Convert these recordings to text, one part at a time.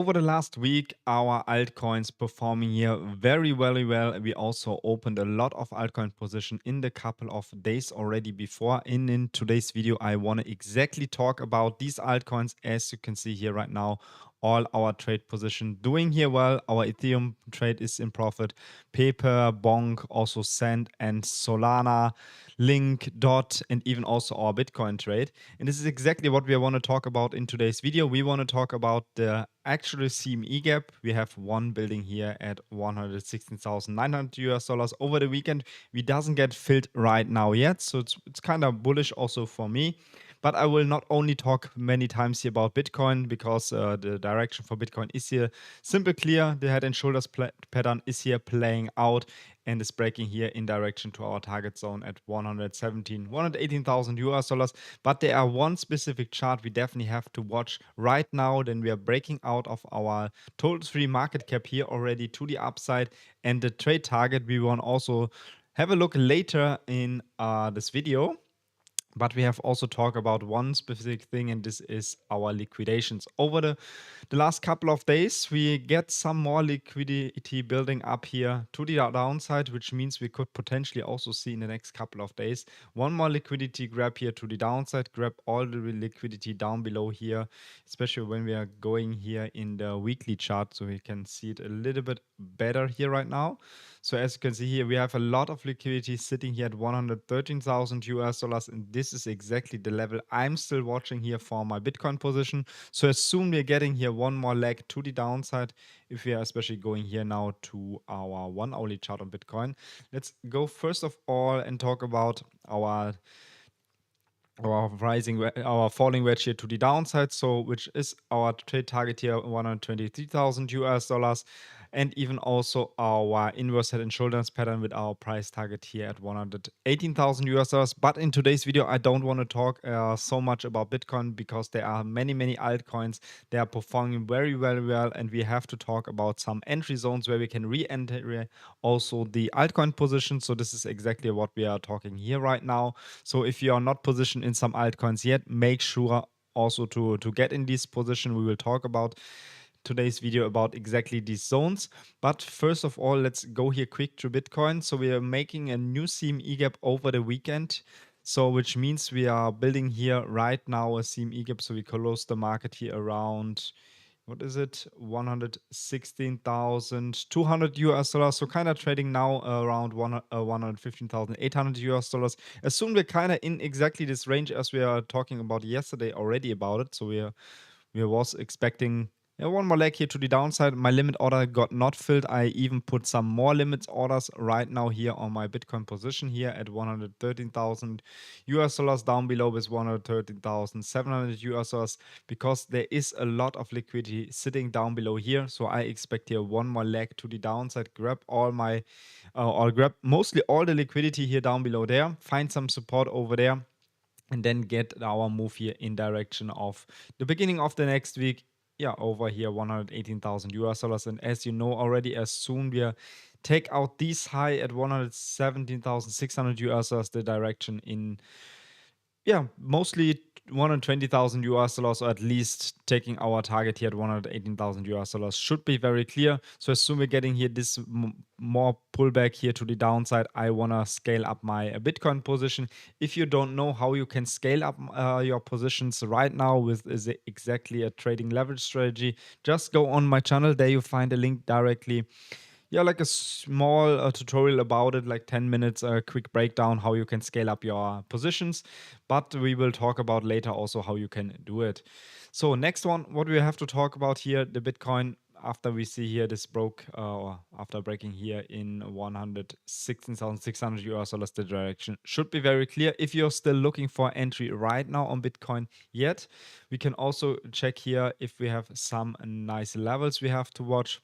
Over the last week, our altcoins performing here very, very well. We also opened a lot of altcoin position in the couple of days already before. In today's video, I want to exactly talk about these altcoins. As you can see here right now, all our trade position doing here well. Our Ethereum trade is in profit. Paper, Bonk, also Sand and Solana, Link, Dot, and even also our Bitcoin trade. And this is exactly what we want to talk about in today's video. We want to talk about the actual CME gap. We have one building here at 116,900 US dollars over the weekend. We doesn't get filled right now yet, so it's kind of bullish also for me. But I will not only talk many times here about Bitcoin because the direction for Bitcoin is here simple, clear. The head and shoulders pattern is here playing out and is breaking here in direction to our target zone at 118,000 US dollars. But there are one specific chart we definitely have to watch right now. Then we are breaking out of our total free market cap here already to the upside, and the trade target we want also have a look later in this video. But we have also talked about one specific thing, and this is our liquidations. Over the last couple of days, we get some more liquidity building up here to the downside, which means we could potentially also see in the next couple of days one more liquidity grab here to the downside, grab all the liquidity down below here, especially when we are going here in the weekly chart, so we can see it a little bit better here right now. So as you can see here, we have a lot of liquidity sitting here at 113,000 US dollars, and this is exactly the level I'm still watching here for my Bitcoin position. So as soon we're getting here one more leg to the downside, if we are especially going here now to our 1 hourly chart on Bitcoin, let's go first of all and talk about our falling wedge here to the downside, so which is our trade target here 123,000 US dollars, and even also our inverse head and shoulders pattern with our price target here at 118,000 US dollars. But in today's video, I don't want to talk so much about Bitcoin because there are many altcoins. They are performing very well, and we have to talk about some entry zones where we can re-enter also the altcoin position. So this is exactly what we are talking here right now. So if you are not positioned in some altcoins yet, make sure also to get in this position. We will talk about today's video about exactly these zones. But first of all, let's go here quick to Bitcoin. So we are making a new CME gap over the weekend. So which means we are building here right now a CME gap. So we close the market here around, what is it, 116,200 US dollars. So kind of trading now around 115,800 US dollars. As soon we're kind of in exactly this range as we are talking about yesterday already about it. So we was expecting one more leg here to the downside. My limit order got not filled. I even put some more limits orders right now here on my Bitcoin position here at 113,000 US dollars, down below with 113,700 US dollars, because there is a lot of liquidity sitting down below here. So I expect here one more leg to the downside, grab all my or grab mostly all the liquidity here down below there, find some support over there, and then get our move here in direction of the beginning of the next week. Yeah, over here 118,000 US dollars. And as you know already, as soon we take out this high at 117,600 US dollars, the direction in, yeah, mostly 120,000 US dollars, or at least taking our target here at 118,000 US dollars, should be very clear. So as soon we're getting here this more pullback here to the downside, I want to scale up my Bitcoin position. If you don't know how you can scale up your positions right now with exactly a trading leverage strategy, just go on my channel. There you find a link directly. Yeah, like a small tutorial about it, like 10 minutes, a quick breakdown how you can scale up your positions. But we will talk about later also how you can do it. So next one, what we have to talk about here, the Bitcoin, after we see here this after breaking here in 116,600 US dollars, the direction should be very clear. If you're still looking for entry right now on Bitcoin yet, we can also check here if we have some nice levels we have to watch.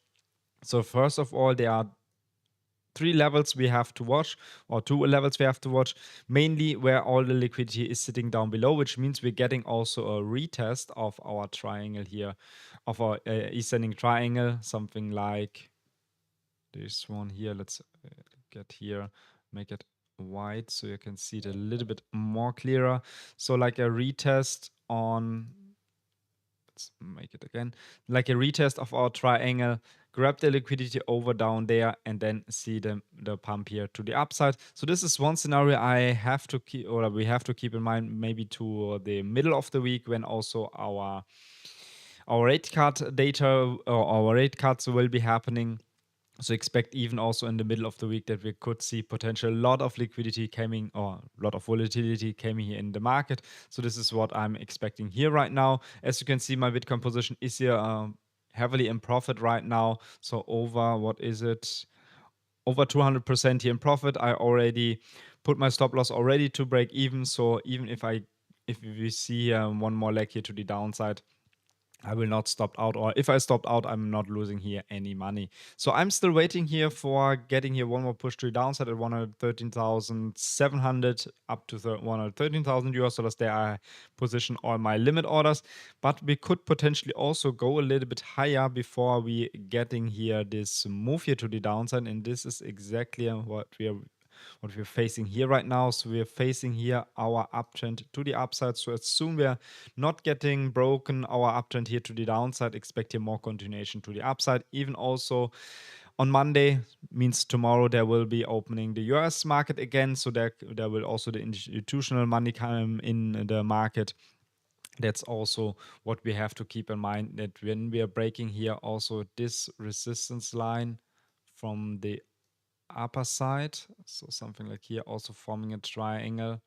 So first of all, there are 3 levels we have to watch, or 2 levels we have to watch, mainly where all the liquidity is sitting down below, which means we're getting also a retest of our triangle here, of our ascending triangle, something like this one here. Let's get here, make it white so you can see it a little bit more clearer. So like a retest on let's make it again, like a retest of our triangle, grab the liquidity over down there, and then see the pump here to the upside. So this is one scenario I have to keep, or we have to keep in mind, maybe to the middle of the week, when also our rate cut data or our rate cuts will be happening. So expect even also in the middle of the week that we could see potential lot of liquidity coming, or a lot of volatility coming here in the market. So this is what I'm expecting here right now. As you can see, my Bitcoin position is here heavily in profit right now. So over, what is it? Over 200% here in profit. I already put my stop loss already to break even. So even if we see one more leg here to the downside, I will not stop out, or if I stopped out, I'm not losing here any money. So I'm still waiting here for getting here one more push to the downside at 113,700 up to 113,000 US dollars. There I position all my limit orders, but we could potentially also go a little bit higher before we getting here this move here to the downside. And this is exactly what we're facing here right now. So we're facing here our uptrend to the upside. So as soon we're not getting broken our uptrend here to the downside, expect here more continuation to the upside. Even also on Monday, means tomorrow, there will be opening the US market again. So there will also the institutional money come in the market. That's also what we have to keep in mind, that when we are breaking here also this resistance line from the upper side, so something like here, also forming a triangle.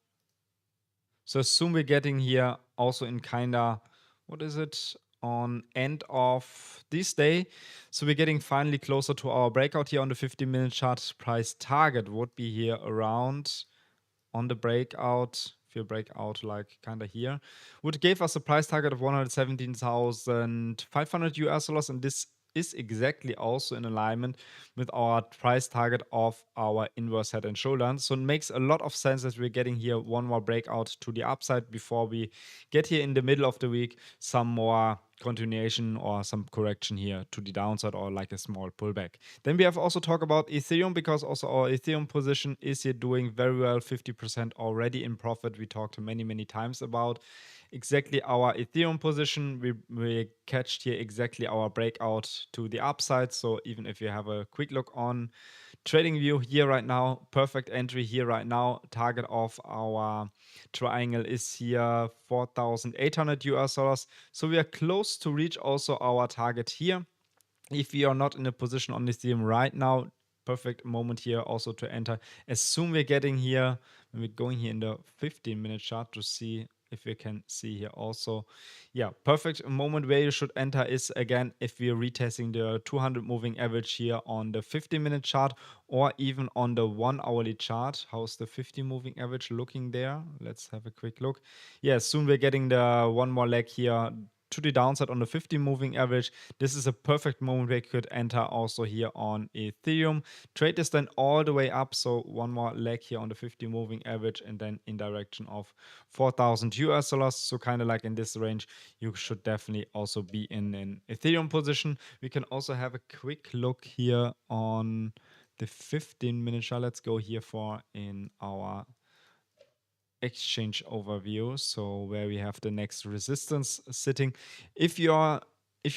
So soon we're getting here also in kinda, what is it, on end of this day. So we're getting finally closer to our breakout here on the 50-minute chart. Price target would be here around on the breakout. If you break out like kind of here, would give us a price target of 117,500 US dollars, and this is exactly also in alignment with our price target of our inverse head and shoulders. So it makes a lot of sense that we're getting here one more breakout to the upside before we get here in the middle of the week some more continuation or some correction here to the downside, or like a small pullback. Then we have also talked about Ethereum, because also our Ethereum position is here doing very well, 50% already in profit. We talked many times about exactly our Ethereum position. We catched here exactly our breakout to the upside. So even if you have a quick look on TradingView here right now, perfect entry here right now. Target of our triangle is here 4,800 US dollars. So we are close to reach also our target here. If you are not in a position on Ethereum right now, perfect moment here also to enter. As soon we're getting here, when we're going here in the 15-minute chart to see if we can see here also. Yeah, perfect moment where you should enter is, again, if we're retesting the 200 moving average here on the 15-minute chart, or even on the 1 hourly chart. How's the 50 moving average looking there? Let's have a quick look. Yeah, soon we're getting the one more leg here to the downside on the 50 moving average. This is a perfect moment where you could enter also here on Ethereum. Trade this then all the way up. So one more leg here on the 50 moving average, and then in direction of 4,000 US dollars. So kind of like in this range, you should definitely also be in an Ethereum position. We can also have a quick look here on the 15-minute chart. Let's go here for in our exchange overview, so where we have the next resistance sitting. If you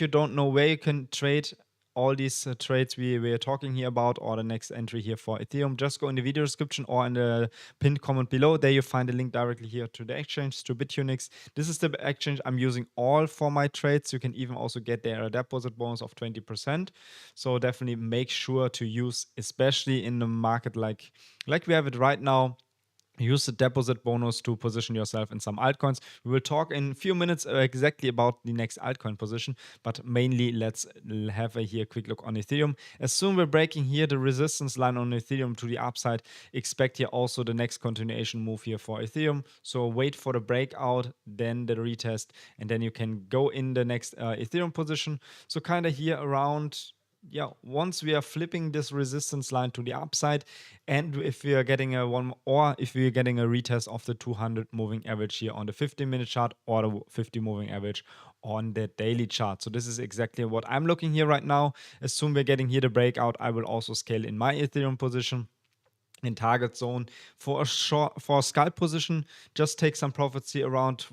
don't know where you can trade all these trades we are talking here about, or the next entry here for Ethereum, just go in the video description or in the pinned comment below. There you find a link directly here to the exchange, to Bitunix. This is the exchange I'm using all for my trades. You can even also get there a deposit bonus of 20%. So definitely make sure to use, especially in the market like we have it right now, use the deposit bonus to position yourself in some altcoins. We will talk in a few minutes exactly about the next altcoin position, but mainly let's have a here quick look on Ethereum. As soon we're breaking here the resistance line on Ethereum to the upside, expect here also the next continuation move here for Ethereum. So wait for the breakout, then the retest, and then you can go in the next Ethereum position. So kind of here around, yeah, once we are flipping this resistance line to the upside, and if we are getting a retest of the 200 moving average here on the 15-minute chart, or the 50 moving average on the daily chart. So this is exactly what I'm looking here right now. As soon we're getting here the breakout, I will also scale in my Ethereum position. in target zone for a scalp position. Just take some profits here around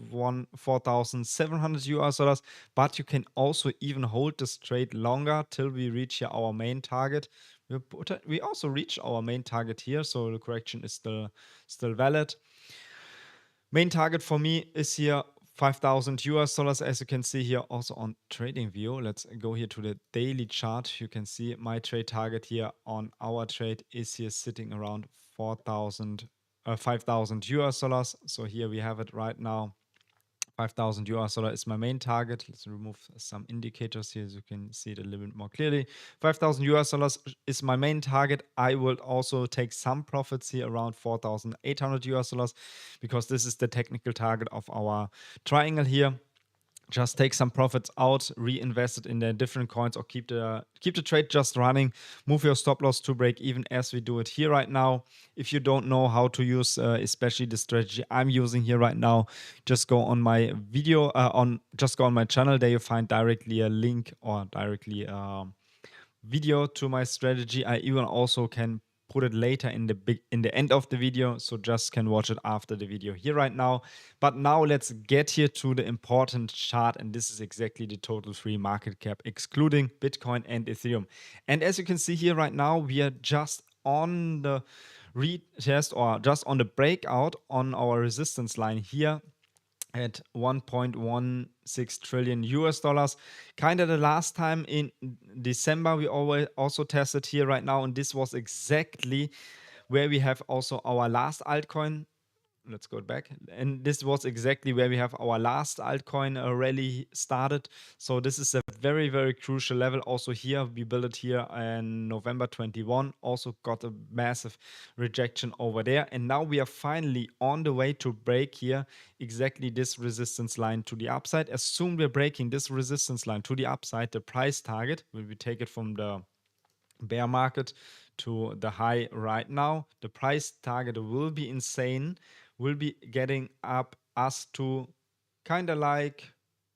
4,700 US dollars, but you can also even hold this trade longer till we reach here our main target. We also reach our main target here, so the correction is still valid. Main target for me is here 5,000 US dollars, as you can see here also on TradingView. Let's go here to the daily chart. You can see my trade target here on our trade is here sitting around 5,000 US dollars. So here we have it right now. 5,000 US dollar is my main target. Let's remove some indicators here so you can see it a little bit more clearly. 5,000 US dollars is my main target. I will also take some profits here around 4,800 US dollars, because this is the technical target of our triangle here. Just take some profits out, reinvest it in the different coins, or keep the trade just running. Move your stop loss to break even, as we do it here right now. If you don't know how to use especially the strategy I'm using here right now, just go on my video just go on my channel. There you find directly a link, or directly video to my strategy. I even also can put it later in the end of the video, so just can watch it after the video here right now. But now let's get here to the important chart, and this is exactly the total free market cap excluding Bitcoin and Ethereum. And as you can see here right now, we are just on the retest, or just on the breakout on our resistance line here at 1.16 trillion US dollars. Kind of the last time in December we also tested here right now, and this was exactly where we have also our last altcoin. Let's go back. And this was exactly where we have our last altcoin rally started. So this is a very, very crucial level. Also here, we built it here in November 21. Also got a massive rejection over there. And now we are finally on the way to break here exactly this resistance line to the upside. As soon we're breaking this resistance line to the upside, the price target, when we take it from the bear market to the high right now, the price target will be insane. Will be getting up us to kind of like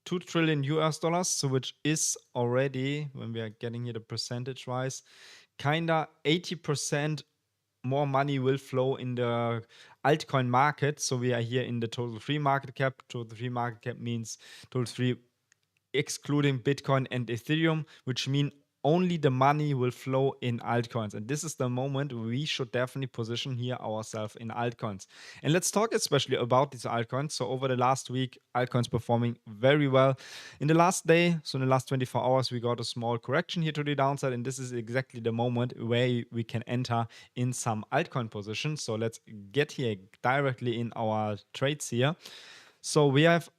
2 trillion US dollars, so which is already, when we are getting here the percentage wise, kind of 80% more money will flow in the altcoin market. So we are here in the total free market cap. Total free market cap means total free excluding Bitcoin and Ethereum, which mean only the money will flow in altcoins. And this is the moment we should definitely position here ourselves in altcoins. And let's talk especially about these altcoins. So over the last week, altcoins performing very well. In the last day, so in the last 24 hours, we got a small correction here to the downside. And this is exactly the moment where we can enter in some altcoin positions. So let's get here directly in our trades here. So we have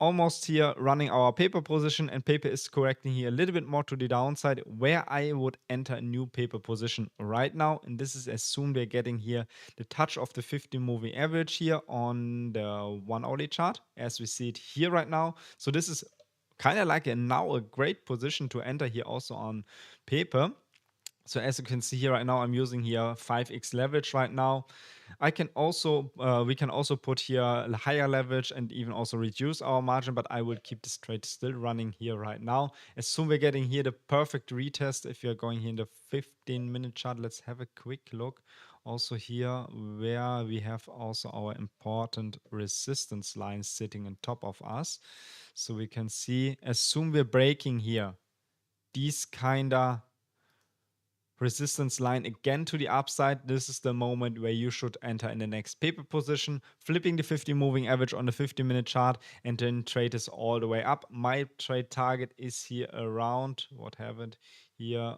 almost here running our paper position, and paper is correcting here a little bit more to the downside, where I would enter a new paper position right now. And this is as soon we're getting here the touch of the 50 moving average here on the 1 hourly chart, as we see it here right now. So this is kind of like now a great position to enter here also on paper. So as you can see here right now, I'm using here 5x leverage right now. I can also, we can also put here higher leverage and even also reduce our margin, but I will keep this trade still running here right now. As soon we're getting here the perfect retest, if you're going here in the 15-minute chart, let's have a quick look. Also here where we have also our important resistance line sitting on top of us. So we can see as soon we're breaking here, these kind of resistance line again to the upside, this is the moment where you should enter in the next paper position, flipping the 50 moving average on the 15-minute chart, and then trade this all the way up. My trade target is here around, what have it here,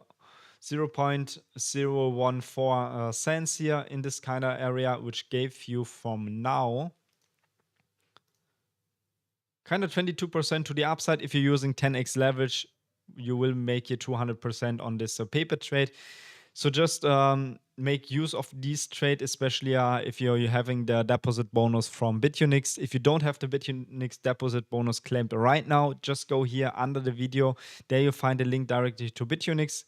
0.014 cents here in this kind of area, which gave you from now kind of 22% to the upside. If you're using 10x leverage, you will make your 200% on this paper trade. So just make use of this trade, especially if you're having the deposit bonus from Bitunix. If you don't have the Bitunix deposit bonus claimed right now, just go here under the video. There you find a link directly to Bitunix.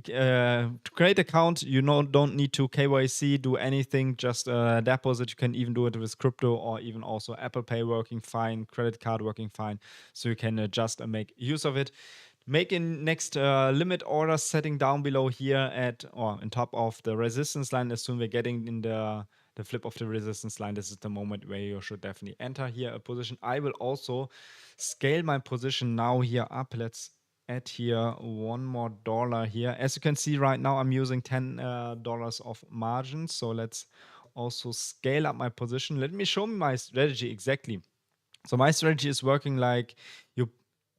To create account, you don't need to KYC, do anything, just deposit. You can even do it with crypto or even also Apple Pay working fine, credit card working fine. So you can just make use of it. Making next limit order setting down below here at or on top of the resistance line. As soon we're getting in the flip of the resistance line, this is the moment where you should definitely enter here a position. I will also scale my position now here up. Let's add here one more dollar here. As you can see right now, I'm using $10 of margin. So let's also scale up my position. Let me show me my strategy exactly. So my strategy is working like you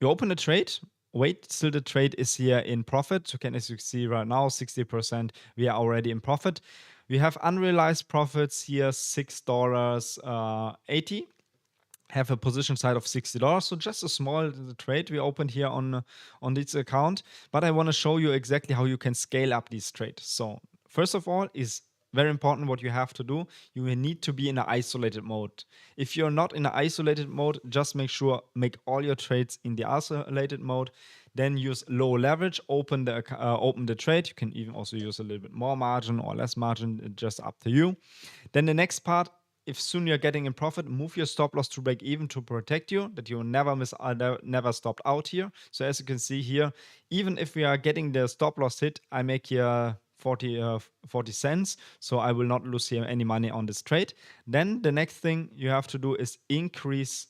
open a trade, wait till the trade is here in profit. So as you see right now, 60% we are already in profit. We have unrealized profits here, $6.80. Have a position size of $60. So just a small trade we opened here on this account. But I want to show you exactly how you can scale up these trades. So first of all is very important what you have to do. You need to be in an isolated mode. If you're not in an isolated mode, just make all your trades in the isolated mode. Then use low leverage, open the trade. You can even also use a little bit more margin or less margin, just up to you. Then the next part, if soon you're getting in profit, move your stop loss to break even to protect you, that you never stopped out here. So as you can see here, even if we are getting the stop loss hit, I make here 40 cents. So I will not lose here any money on this trade. Then the next thing you have to do is increase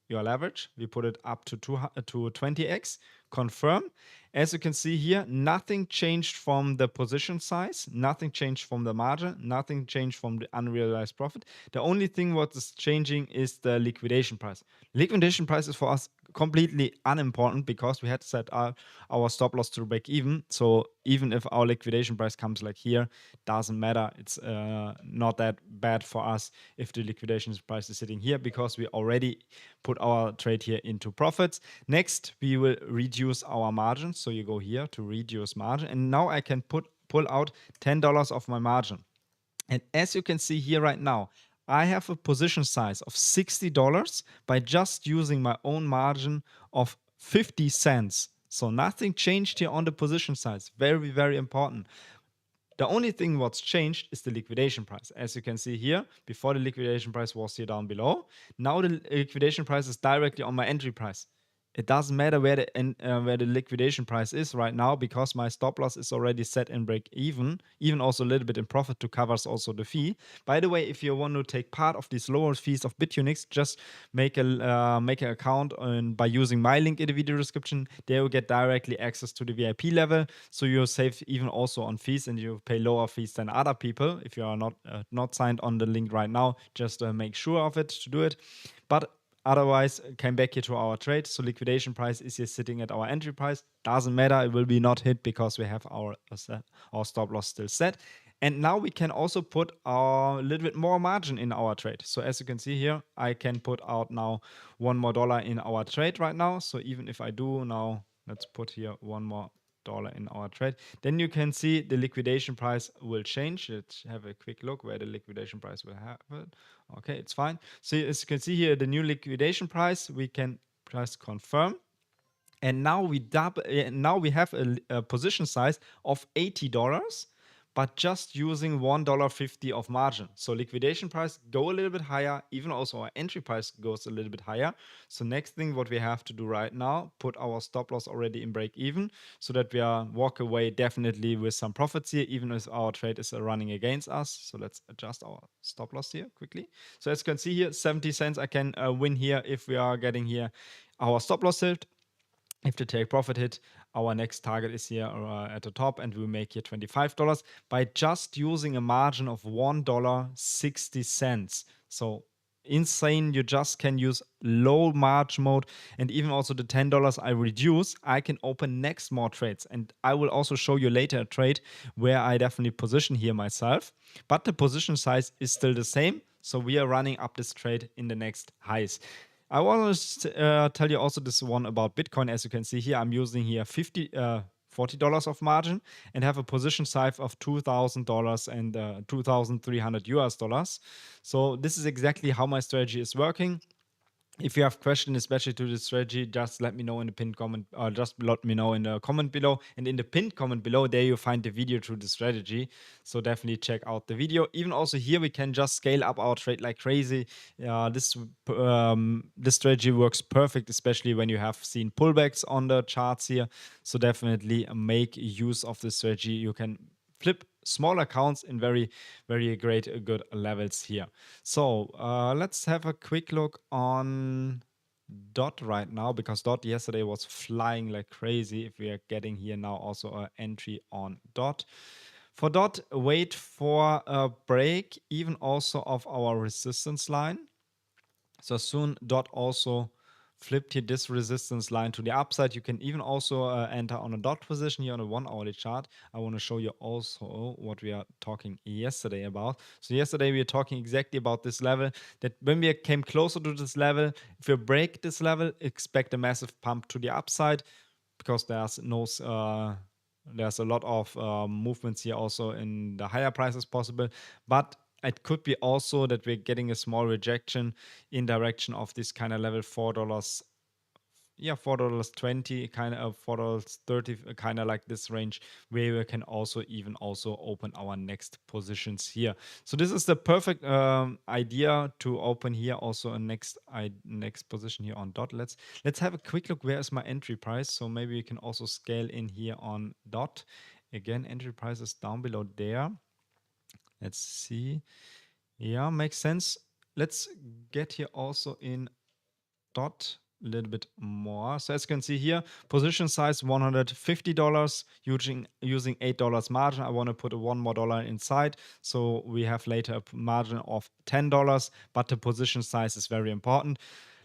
your leverage. We put it up to 20x, confirm. As you can see here, nothing changed from the position size, nothing changed from the margin, nothing changed from the unrealized profit. The only thing what is changing is the liquidation price. Liquidation price is for us completely unimportant because we had to set our stop loss to break even. So even if our liquidation price comes like here, doesn't matter. It's not that bad for us if the liquidation price is sitting here because we already put our trade here into profits. Next, we will reduce our margin. So you go here to reduce margin. And now I can pull out $10 of my margin. And as you can see here right now, I have a position size of $60 by just using my own margin of 50 cents. So nothing changed here on the position size. Very, very important. The only thing what's changed is the liquidation price. As you can see here, before the liquidation price was here down below. Now the liquidation price is directly on my entry price. It doesn't matter where the liquidation price is right now because my stop loss is already set in break even also a little bit in profit to cover also the fee. By the way, if you want to take part of these lower fees of BitUnix, just make an account by using my link in the video description. There you get directly access to the VIP level, so you save even also on fees and you pay lower fees than other people. If you are not signed on the link right now, just make sure of it to do it. But otherwise, came back here to our trade. So liquidation price is here sitting at our entry price. Doesn't matter. It will be not hit because we have our stop loss still set. And now we can also put a little bit more margin in our trade. So as you can see here, I can put out now $1 more in our trade right now. So even if I do now, let's put here $1 more in our trade, then you can see the liquidation price will change. Let's have a quick look where the liquidation price will happen. Okay, it's fine. So as you can see here, the new liquidation price, we can press confirm. And now we have a position size of $80, but just using $1.50 of margin. So liquidation price go a little bit higher, even also our entry price goes a little bit higher. So next thing what we have to do right now, put our stop loss already in break even so that we walk away definitely with some profits here, even if our trade is running against us. So let's adjust our stop loss here quickly. So as you can see here, 70 cents I can win here if we are getting here our stop loss hit. If the take profit hit, our next target is here at the top and we make here $25 by just using a margin of $1.60. So insane, you just can use low margin mode, and even also the $10 I reduce, I can open next more trades. And I will also show you later a trade where I definitely position here myself, but the position size is still the same. So we are running up this trade in the next highs. I want to tell you also this one about Bitcoin. As you can see here, I'm using here $40 of margin and have a position size of $2,000 and $2,300 US dollars. So this is exactly how my strategy is working. If you have questions, especially to this strategy, just let me know in the pinned comment, or just let me know in the comment below. And in the pinned comment below, there you find the video to the strategy. So definitely check out the video. Even also here, we can just scale up our trade like crazy. This strategy works perfect, especially when you have seen pullbacks on the charts here. So definitely make use of this strategy. You can flip small accounts in very great good levels here. So let's have a quick look on dot right now, because dot yesterday was flying like crazy. If we are getting here now also an entry on dot, for dot, wait for a break even also of our resistance line. So soon dot also flipped here this resistance line to the upside. You can even also enter on a dot position here on a 1 hourly chart. I want to show you also what we are talking yesterday about. So yesterday we were talking exactly about this level, that when we came closer to this level, if we break this level, expect a massive pump to the upside, because there's a lot of movements here also in the higher prices possible. But it could be also that we're getting a small rejection in direction of this kind of level, $4. Yeah, $4.20, kind of $4.30, kind of like this range, where we can also even also open our next positions here. So this is the perfect idea to open here also a next position here on dot. Let's have a quick look. Where is my entry price? So maybe we can also scale in here on dot. Again, entry price is down below there. Let's see. Yeah, makes sense. Let's get here also in dot a little bit more. So as you can see here, position size $150, using $8 margin. I want to put $1 more inside, so we have later a margin of $10, but the position size is very important.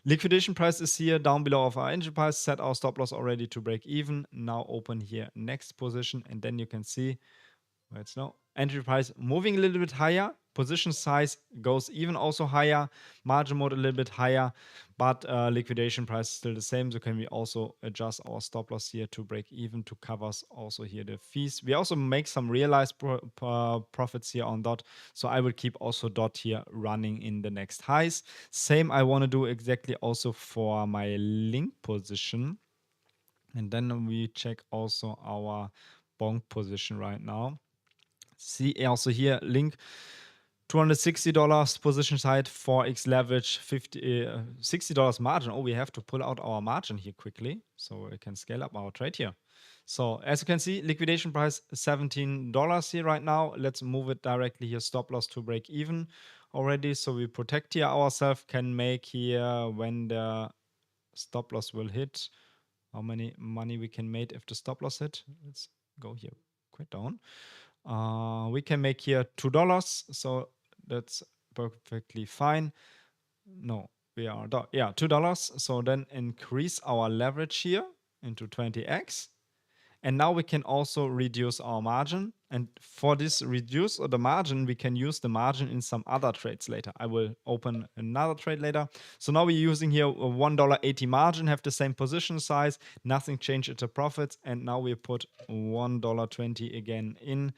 Liquidation price is here down below of our entry price. Set our stop loss already to break even. Now open here next position, and then you can see it's now entry price moving a little bit higher, position size goes even also higher, margin mode a little bit higher, but liquidation price is still the same. So can we also adjust our stop loss here to break even, to cover also here the fees. We also make some realized profits here on dot, so I will keep also dot here running in the next highs. Same I want to do exactly also for my link position, and then we check also our bonk position right now. See also here, link $260 position side, 4x leverage, $60 margin. Oh, we have to pull out our margin here quickly so we can scale up our trade here. So as you can see, liquidation price $17 here right now. Let's move it directly here, stop loss to break even already. So we protect here ourselves, can make here when the stop loss will hit, how many money we can make if the stop loss hit. Let's go here quite down. We can make here $2, so that's perfectly fine. No, we are yeah, $2. So then increase our leverage here into 20x. And now we can also reduce our margin. And for this reduce the margin, we can use the margin in some other trades later. I will open another trade later. So now we're using here a $1.80 margin, have the same position size, nothing changed at the profits. And now we put $1.20 again in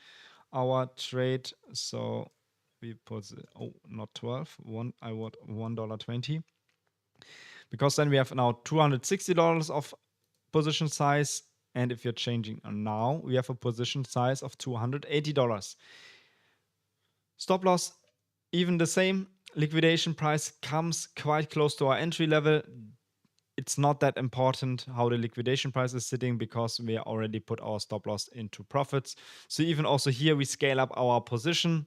our trade. So we put, oh, not 12, I want $1.20. Because then we have now $260 of position size. And if you're changing now, we have a position size of $280. Stop loss, even the same. Liquidation price comes quite close to our entry level. It's not that important how the liquidation price is sitting, because we already put our stop loss into profits. So even also here, we scale up our position.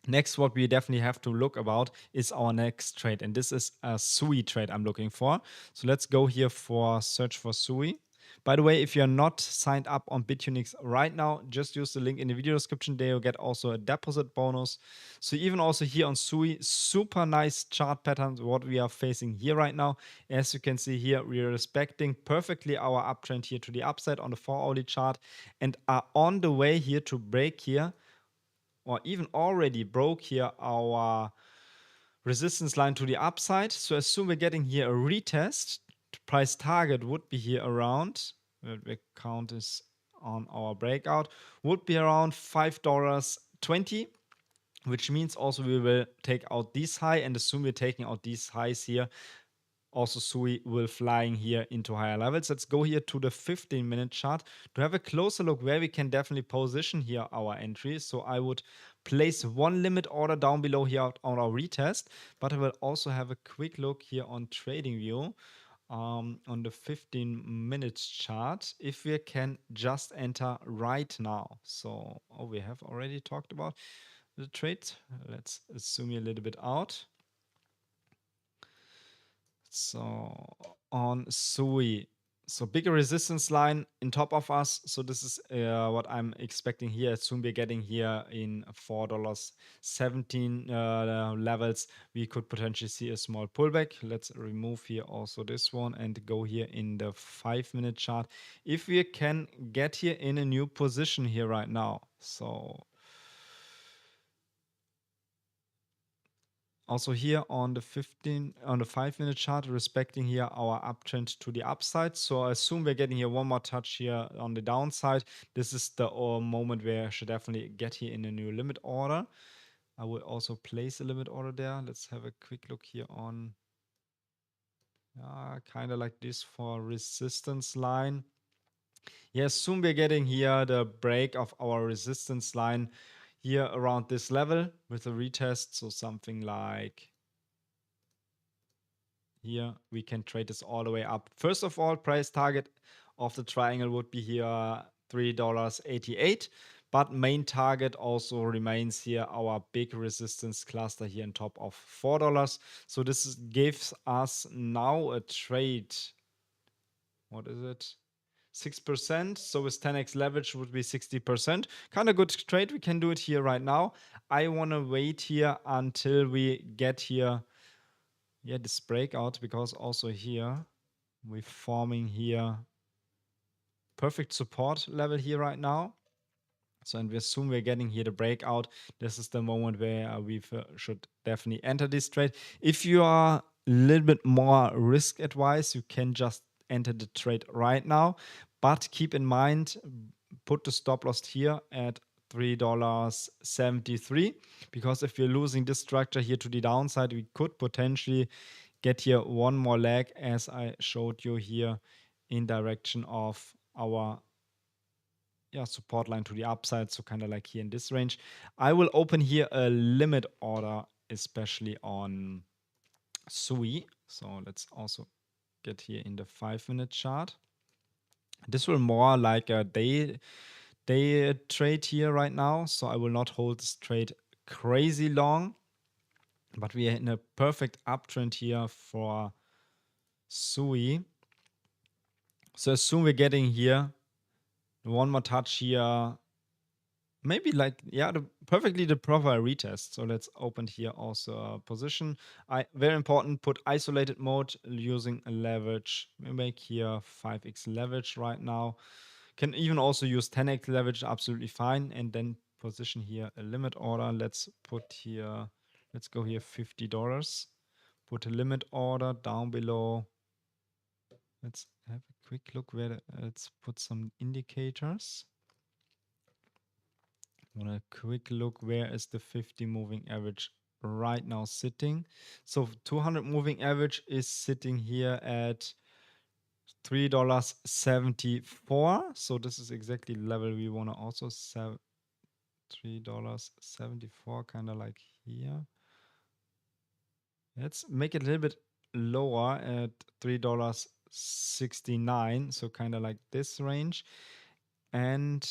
Next, what we definitely have to look about is our next trade. And this is a 𝗬ie trade I'm looking for. So let's go here for search for 𝗬ie. By the way, if you're not signed up on Bitunix right now, just use the link in the video description. There you'll get also a deposit bonus. So even also here on 𝗬ie, super nice chart patterns, what we are facing here right now. As you can see here, we are respecting perfectly our uptrend here to the upside on the 4-hourly chart, and are on the way here to break here, or even already broke here our resistance line to the upside. So as soon we're getting here a retest, price target would be here around, the count is on our breakout, would be around $5.20, which means also we will take out this high, and assume we're taking out these highs here, also 𝗬𝗎 will flying here into higher levels. Let's go here to the 15-minute chart to have a closer look where we can definitely position here our entries. So I would place one limit order down below here on our retest, but I will also have a quick look here on TradingView on the 15 minutes chart if we can just enter right now. So we have already talked about the trade. Let's zoom a little bit out. So on 𝗬𝗎, so bigger resistance line in top of us. So this is what I'm expecting here. Soon we're getting here in $4.17 levels. We could potentially see a small pullback. Let's remove here also this one and go here in the 5-minute chart. If we can get here in a new position here right now. So also here on the 5-minute chart, respecting here our uptrend to the upside. So I assume we're getting here one more touch here on the downside. This is the moment where I should definitely get here in a new limit order. I will also place a limit order there. Let's have a quick look here on kind of like this for resistance line. Yes, soon we're getting here the break of our resistance line here around this level with a retest. So something like here we can trade this all the way up. First of all, price target of the triangle would be here $3.88, but main target also remains here our big resistance cluster here on top of $4. So this gives us now a trade. What is it? 6%. So with 10x leverage would be 60%. Kind of good trade. We can do it here right now. I want to wait here until we get here this breakout, because also here we're forming here perfect support level here right now. So and we're getting here the breakout. This is the moment where we should definitely enter this trade. If you are a little bit more risk advised, you can just enter the trade right now, but keep in mind, put the stop loss here at $3.73, because if we're losing this structure here to the downside, we could potentially get here one more leg, as I showed you here, in direction of our support line to the upside. So kind of like here in this range. I will open here a limit order, especially on 𝗬𝗎. So let's also get here in the 5-minute chart. This will more like a day trade here right now. So I will not hold this trade crazy long, but we are in a perfect uptrend here for 𝗬𝗎. So assume we're getting here one more touch here, maybe like perfectly the profile retest. So let's open here also a position. Very important, put isolated mode using a leverage. We make here 5x leverage right now. Can even also use 10x leverage, absolutely fine. And then position here a limit order. Let's go here $50. Put a limit order down below. Let's have a quick look let's put some indicators. I want a quick look where is the 50 moving average right now sitting. So 200 moving average is sitting here at $3.74. So this is exactly the level we want to also sell. $3.74, kind of like here. Let's make it a little bit lower at $3.69. So kind of like this range. And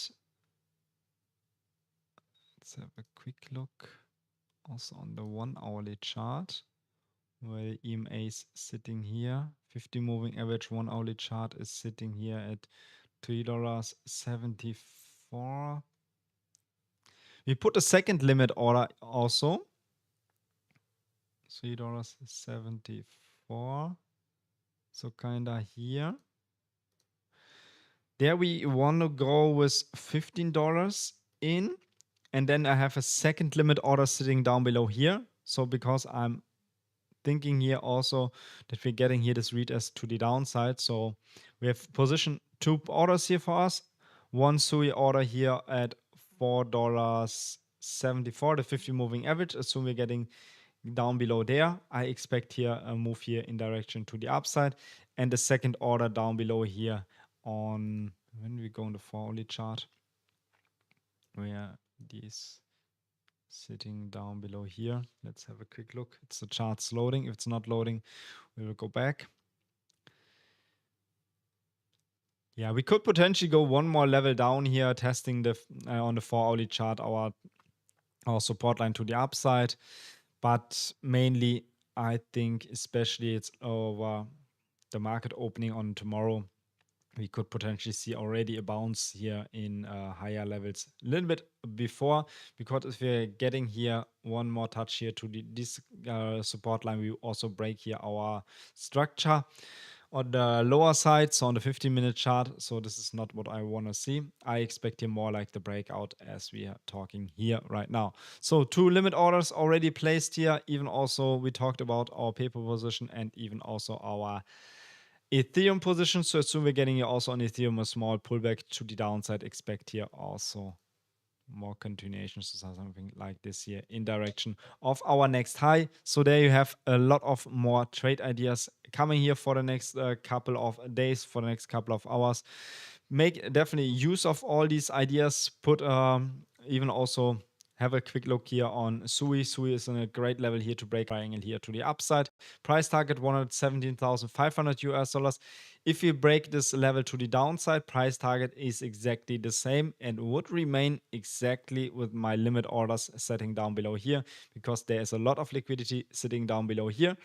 let's have a quick look also on the 1-hourly chart, where the EMA is sitting here. 50 moving average 1-hourly chart is sitting here at $3.74. We put a second limit order also. $3.74. So kind of here. There we want to go with $15 in. And then I have a second limit order sitting down below here. So because I'm thinking here also that we're getting here this retest to the downside. So we have positioned 2 orders here for us. One 𝗬𝗎 order here at $4.74, the 50 moving average. Assume we're getting down below there, I expect here a move here in direction to the upside, and the second order down below here on, when we go on the 4-hourly chart, where these sitting down below here. Let's have a quick look. It's the chart's loading. If it's not loading, we will go back. Yeah, we could potentially go one more level down here, testing the on the 4-hourly chart our support line to the upside. But mainly, I think, especially it's over the market opening on tomorrow, we could potentially see already a bounce here in higher levels a little bit before, because if we're getting here one more touch here to this support line, we also break here our structure on the lower side, so on the 15-minute chart. So this is not what I want to see. I expect here more like the breakout as we are talking here right now. So 2 limit orders already placed here. Even also we talked about our paper position and even also our Ethereum position. So as soon we're getting here also on Ethereum a small pullback to the downside. Expect here also more continuations, so something like this here in direction of our next high. So there you have a lot of more trade ideas coming here for the next couple of days, for the next couple of hours. Make definitely use of all these ideas. Put even also have a quick look here on 𝗬𝗍. 𝗬𝗍 is on a great level here to break triangle here to the upside. Price target $117,500. If you break this level to the downside, price target is exactly the same and would remain exactly with my limit orders setting down below here, because there is a lot of liquidity sitting down below here.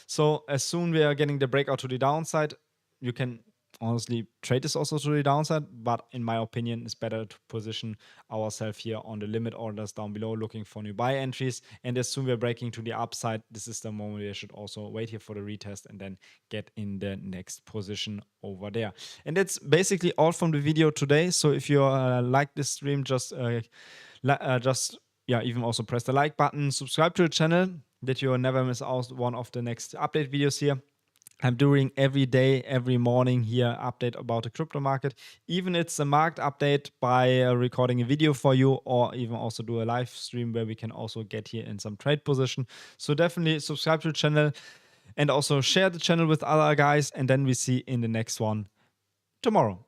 So as soon we are getting the breakout to the downside, you can honestly trade this also to the downside, but in my opinion, it's better to position ourselves here on the limit orders down below, looking for new buy entries. And as soon we're breaking to the upside, this is the moment we should also wait here for the retest and then get in the next position over there. And that's basically all from the video today. So if you like this stream, just even also press the like button, subscribe to the channel, that you will never miss out one of the next update videos here. I'm doing every day, every morning here, update about the crypto market. Even it's a market update by recording a video for you, or even also do a live stream where we can also get here in some trade position. So definitely subscribe to the channel and also share the channel with other guys. And then we see in the next one tomorrow.